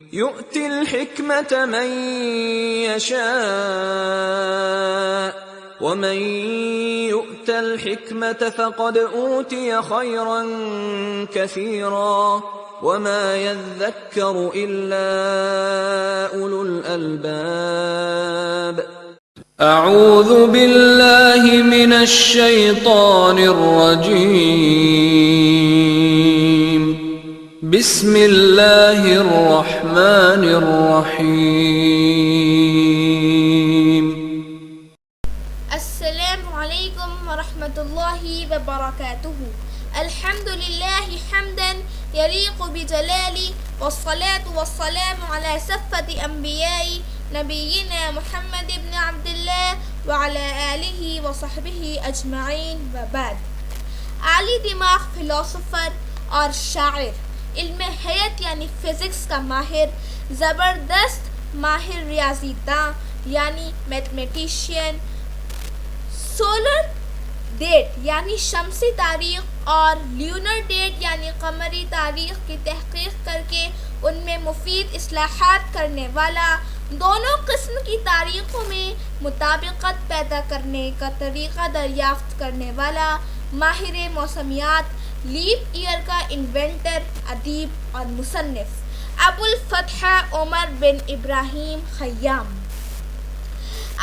يؤتي الحكمة من يشاء ومن يؤت الحكمة فقد أوتي خيرا كثيرا وما يذكر إلا أولو الألباب. اعوذ باللہ من الشیطان الرجیم بسم اللہ الرحمن الرحیم. السلام علیکم ورحمۃ اللہ وبرکاتہ. الحمد للہ حمدا یلیق بجلالہ والصلاة والسلام علی صفوة انبیاء نبینا محمد بن عبداللہ وعلی آلہ وصحبہ اجمعین وبعد. عالی دماغ فلاسفر اور شاعر، علم حیات یعنی فزکس کا ماہر، زبردست ماہر ریاضی داں یعنی میتھمیٹیشین، سولر ڈیٹ یعنی شمسی تاریخ اور لیونر ڈیٹ یعنی قمری تاریخ کی تحقیق کر کے ان میں مفید اصلاحات کرنے والا، دونوں قسم کی تاریخوں میں مطابقت پیدا کرنے کا طریقہ دریافت کرنے والا، ماہر موسمیات، لیپ ایئر کا انوینٹر، ادیب اور مصنف ابو الفتح عمر بن ابراہیم خیام.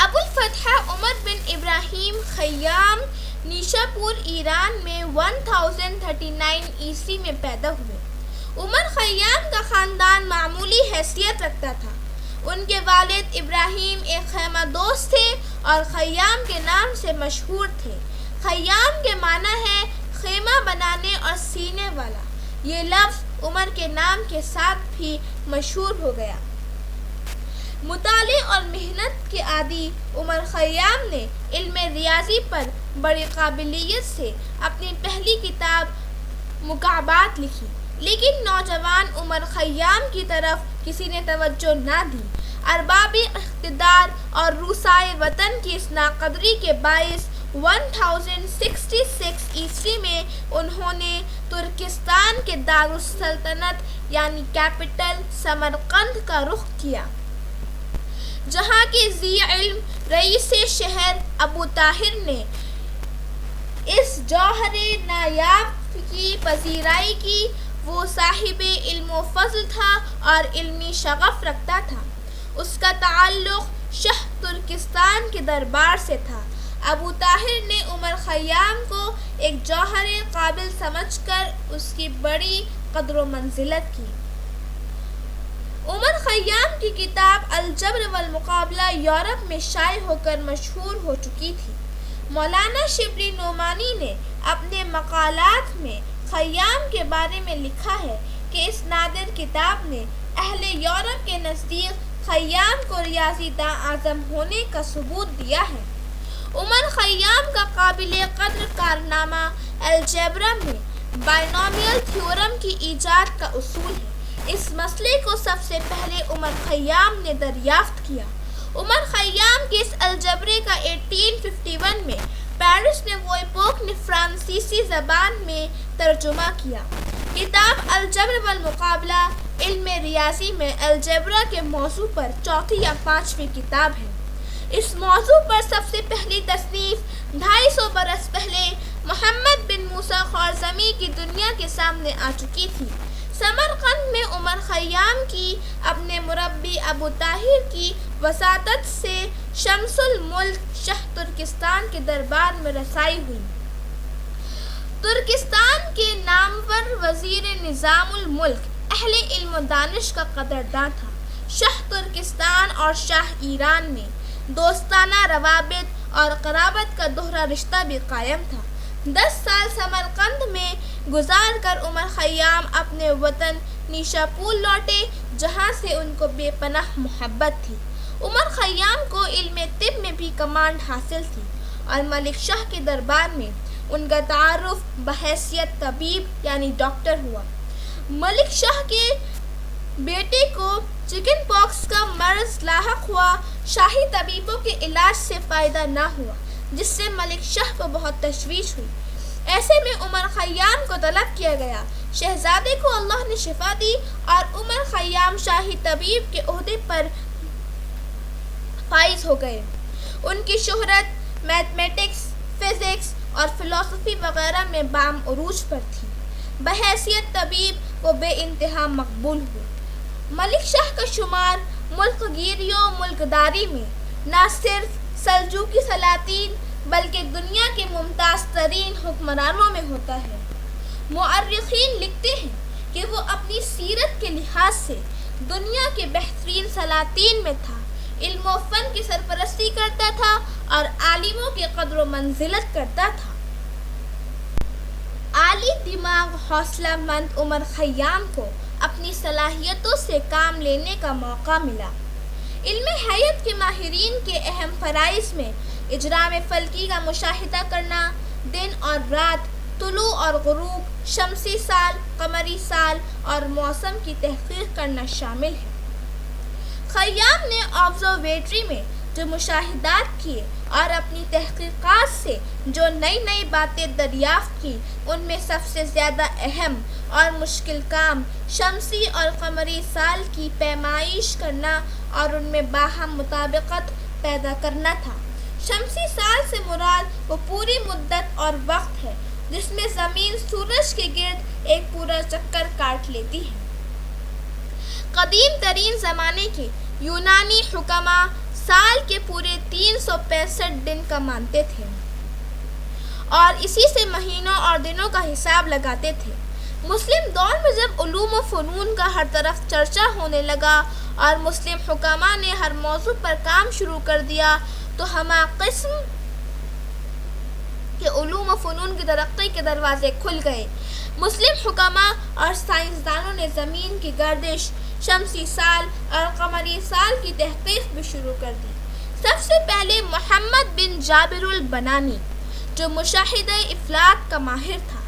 ابو الفتح عمر بن ابراہیم خیام نیشاپور ایران میں 1039 عیسوی میں پیدا ہوئے. عمر خیام کا خاندان معمولی حیثیت رکھتا تھا. ان کے والد ابراہیم ایک خیمہ دوست تھے اور خیام کے نام سے مشہور تھے. خیام کے معنی ہے خیمہ بنانے اور سینے والا. یہ لفظ عمر کے نام کے ساتھ بھی مشہور ہو گیا. مطالعے اور محنت کے عادی عمر خیام نے علم ریاضی پر بڑی قابلیت سے اپنی پہلی کتاب مکعبات لکھی، لیکن نوجوان عمر خیام کی طرف کسی نے توجہ نہ دی. ارباب اقتدار اور روسائے وطن کی اس ناقدری کے باعث 1066 عیسوی میں انہوں نے ترکستان کے دارالسلطنت یعنی کیپٹل سمرقند کا رخ کیا، جہاں کے ذی علم رئیس شہر ابو طاہر نے اس جوہر نایاب کی پذیرائی کی. وہ صاحب علم و فضل تھا اور علمی شغف رکھتا تھا. اس کا تعلق شاہ ترکستان کے دربار سے تھا. ابو طاہر نے عمر خیام کو ایک جوہر قابل سمجھ کر اس کی بڑی قدر و منزلت کی. عمر خیام کی کتاب الجبر والمقابلہ یورپ میں شائع ہو کر مشہور ہو چکی تھی. مولانا شبلی نعمانی نے اپنے مقالات میں خیام کے بارے میں لکھا ہے کہ اس نادر کتاب نے اہل یورپ کے نزدیک خیام کو ریاضی داں اعظم ہونے کا ثبوت دیا ہے. عمر خیام کا قابل قدر کارنامہ الجبرا میں بائنومیل تھیورم کی ایجاد کا اصول ہے. اس مسئلے کو سب سے پہلے عمر خیام نے دریافت کیا. عمر خیام کے اس الجبرے کا 1851 میں پیرس میں وویپوک نے فرانسیسی زبان میں ترجمہ کیا. کتاب الجبر والمقابلہ علم ریاضی میں الجبرا کے موضوع پر چوتھی یا پانچویں کتاب ہے. اس موضوع پر سب سے پہلی تصنیف 250 برس پہلے محمد بن موسیٰ خوارزمی کی دنیا کے سامنے آ چکی تھی. سمرقند میں عمر خیام کی اپنے مربی ابو طاہر کی وساطت سے شمس الملک شاہ ترکستان کے دربار میں رسائی ہوئی. ترکستان کے نامور وزیر نظام الملک اہل علم و دانش کا قدرداں تھا. شاہ ترکستان اور شاہ ایران میں دوستانہ روابط اور قرابت کا دوہرا رشتہ بھی قائم تھا. 10 سال سمرقند میں گزار کر عمر خیام اپنے وطن نیشاپور لوٹے، جہاں سے ان کو بے پناہ محبت تھی. عمر خیام کو علم طب میں بھی کمانڈ حاصل تھی اور ملک شاہ کے دربار میں ان کا تعارف بحیثیت طبیب یعنی ڈاکٹر ہوا. ملک شاہ کے بیٹے کو چکن پاکس کا مرض لاحق ہوا. شاہی طبیبوں کے علاج سے فائدہ نہ ہوا، جس سے ملک شاہ کو بہت تشویش ہوئی. ایسے میں عمر خیام کو طلب کیا گیا۔ شہزادے کو اللہ نے شفا دی اور عمر خیام شاہی طبیب کے عہدے پر فائز ہو گئے۔ ان کی شہرت میتھمیٹکس، فزکس اور فلسفی وغیرہ میں بام عروج پر تھی۔ بحیثیت طبیب وہ بے انتہا مقبول ہوئے۔ ملک شاہ کا شمار ملک گیری و ملک داری میں نہ صرف سلجوقی سلاطین بلکہ دنیا کے ممتاز ترین حکمرانوں میں ہوتا ہے۔ مؤرخین لکھتے ہیں کہ وہ اپنی سیرت کے لحاظ سے دنیا کے بہترین سلاطین میں تھا، علم و فن کی سرپرستی کرتا تھا اور عالموں کی قدر و منزلت کرتا تھا۔ عالی دماغ حوصلہ مند عمر خیام کو اپنی صلاحیتوں سے کام لینے کا موقع ملا۔ علم حیات کے ماہرین کے اہم فرائض میں اجرام فلکی کا مشاہدہ کرنا، دن اور رات، طلوع اور غروب، شمسی سال، قمری سال اور موسم کی تحقیق کرنا شامل ہے۔ خیام نے آبزرویٹری میں جو مشاہدات کیے اور اپنی تحقیقات سے جو نئی نئی باتیں دریافت کی، ان میں سب سے زیادہ اہم اور مشکل کام شمسی اور قمری سال کی پیمائش کرنا اور ان میں باہم مطابقت پیدا کرنا تھا۔ شمسی سال سے مراد وہ پوری مدت اور وقت ہے جس میں زمین سورج کے گرد ایک پورا چکر کاٹ لیتی ہے۔ قدیم ترین زمانے کے یونانی حکماء سال کے پورے 365 دن کا مانتے تھے اور اسی سے مہینوں اور دنوں کا حساب لگاتے تھے۔ مسلم دور میں جب علوم و فنون کا ہر طرف چرچا ہونے لگا اور مسلم حکماء نے ہر موضوع پر کام شروع کر دیا تو ہمہ قسم کے علوم و فنون کی ترقی کے دروازے کھل گئے۔ مسلم حکماء اور سائنسدانوں نے زمین کی گردش، شمسی سال اور قمری سال کی تحقیق بھی شروع کر دی۔ سب سے پہلے محمد بن جابر البنانی جو مشاہدہ افلاک کا ماہر تھا،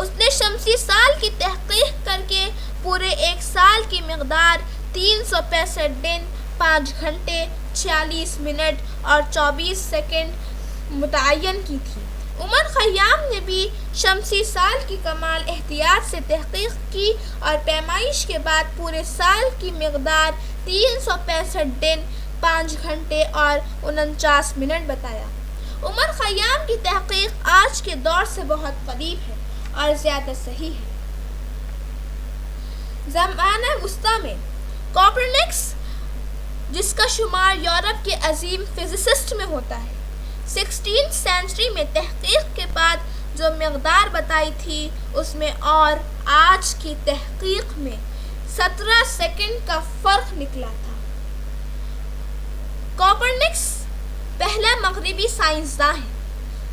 اس نے شمسی سال کی تحقیق کر کے پورے ایک سال کی مقدار 365 دن، 5 گھنٹے، 46 منٹ اور 24 سیکنڈ متعین کی تھی۔ عمر خیام نے بھی شمسی سال کی کمال احتیاط سے تحقیق کی اور پیمائش کے بعد پورے سال کی مقدار 365 دن، 5 گھنٹے اور 49 منٹ بتایا۔ عمر خیام کی تحقیق آج کے دور سے بہت قریب ہے اور زیادہ صحیح ہے۔ زمانہ وسطیٰ میں کوپرنکس، جس کا شمار یورپ کے عظیم فزسسٹ میں ہوتا ہے، 16 سینچری میں تحقیق کے بعد جو مقدار بتائی تھی اس میں اور آج کی تحقیق میں 17 سیکنڈ کا فرق نکلا تھا۔ کوپرنکس پہلا مغربی سائنسداں ہے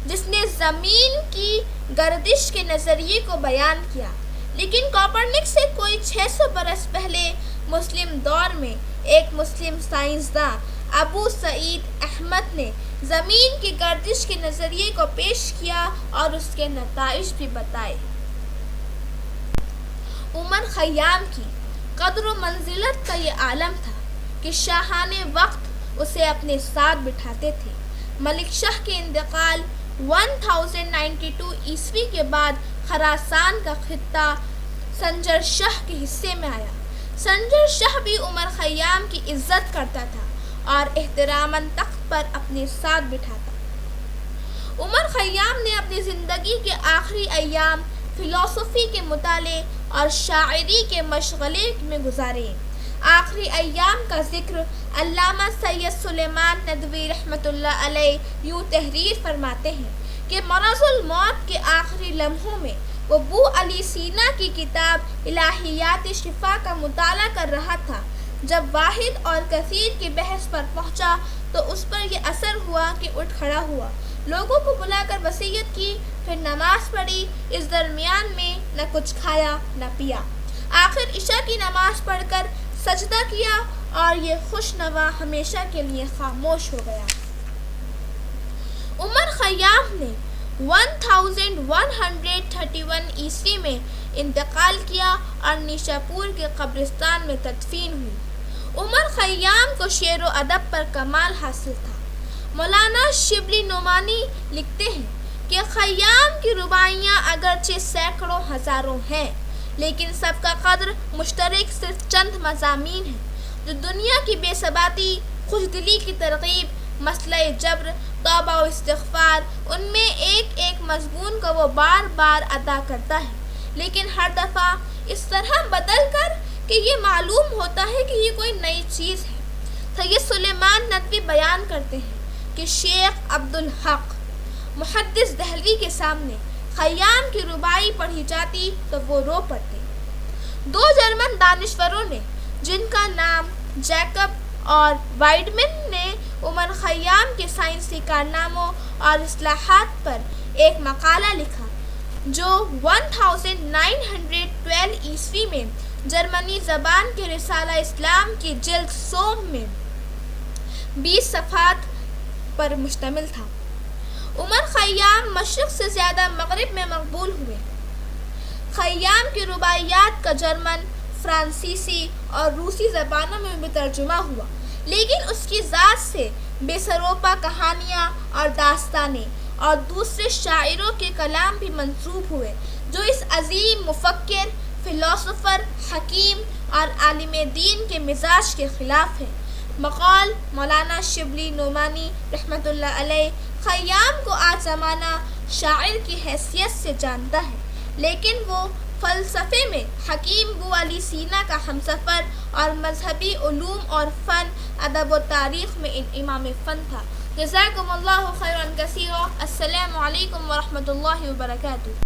جس نے زمین کی گردش کے نظریے کو بیان کیا، لیکن کوپرنکس سے کوئی 600 برس پہلے مسلم دور میں ایک مسلم سائنسداں ابو سعید احمد نے زمین کی گردش کے نظریے کو پیش کیا اور اس کے نتائج بھی بتائے۔ عمر خیام کی قدر و منزلت کا یہ عالم تھا کہ شاہان وقت اسے اپنے ساتھ بٹھاتے تھے۔ ملک شاہ کے انتقال 1092 عیسوی کے بعد خراسان کا خطہ سنجر شاہ کے حصے میں آیا۔ سنجر شاہ بھی عمر خیام کی عزت کرتا تھا اور احتراماً تخت پر اپنے ساتھ بٹھاتا۔ عمر خیام نے اپنی زندگی کے آخری ایام فلسفی کے مطالعے اور شاعری کے مشغلے میں گزارے۔ آخری ایام کا ذکر علامہ سید سلیمان ندوی رحمۃ اللہ علیہ یوں تحریر فرماتے ہیں کہ مرض الموت کے آخری لمحوں میں وہ ابو علی سینا کی کتاب الہیات شفا کا مطالعہ کر رہا تھا۔ جب واحد اور کثیر کی بحث پر پہنچا تو اس پر یہ اثر ہوا کہ اٹھ کھڑا ہوا، لوگوں کو بلا کر وصیت کی، پھر نماز پڑھی۔ اس درمیان میں نہ کچھ کھایا نہ پیا۔ آخر عشاء کی نماز پڑھ کر سجدہ کیا اور یہ خوشنوا ہمیشہ کے لیے خاموش ہو گیا۔ عمر خیام نے 1131 عیسوی میں انتقال کیا اور نیشاپور کے قبرستان میں تدفین ہوئی۔ عمر خیام کو شعر و ادب پر کمال حاصل تھا۔ مولانا شبلی نعمانی لکھتے ہیں کہ خیام کی رباعیاں اگرچہ سینکڑوں ہزاروں ہیں، لیکن سب کا قدر مشترک صرف چند مضامین ہیں جو دنیا کی بے ثباتی، خوشدلی کی ترغیب، مسئلہ جبر، توبہ و استغفار، ان میں ایک ایک مضمون کو وہ بار بار ادا کرتا ہے، لیکن ہر دفعہ اس طرح بدل کر کہ یہ معلوم ہوتا ہے کہ یہ کوئی نئی چیز ہے۔ سید سلیمان ندوی بیان کرتے ہیں کہ شیخ عبدالحق محدث دہلوی کے سامنے خیام کی رباعی پڑھی جاتی تو وہ رو پڑتے۔ دو جرمن دانشوروں نے جن کا نام جیکب اور وائڈمن نے عمر خیام کے سائنسی کارناموں اور اصلاحات پر ایک مقالہ لکھا جو 1912 عیسوی میں جرمنی زبان کے رسالہ اسلام کی جلد سوم میں 20 صفحات پر مشتمل تھا۔ عمر خیام مشرق سے زیادہ مغرب میں مقبول ہوئے۔ خیام کی رباعیات کا جرمن، فرانسیسی اور روسی زبانوں میں بھی ترجمہ ہوا، لیکن اس کی ذات سے بے سروپا کہانیاں اور داستانیں اور دوسرے شاعروں کے کلام بھی منسوب ہوئے جو اس عظیم مفکر، فلاسفر، حکیم اور عالم دین کے مزاج کے خلاف ہے۔ مقال مولانا شبلی نعمانی رحمۃ اللہ علیہ خیام کو آج زمانہ شاعر کی حیثیت سے جانتا ہے، لیکن وہ فلسفے میں حکیم بو علی سینا کا ہمسفر اور مذہبی علوم اور فن، ادب و تاریخ میں امام فن تھا۔ جزاکم اللہ خیرا کثیرا۔ السلام علیکم ورحمۃ اللہ وبرکاتہ۔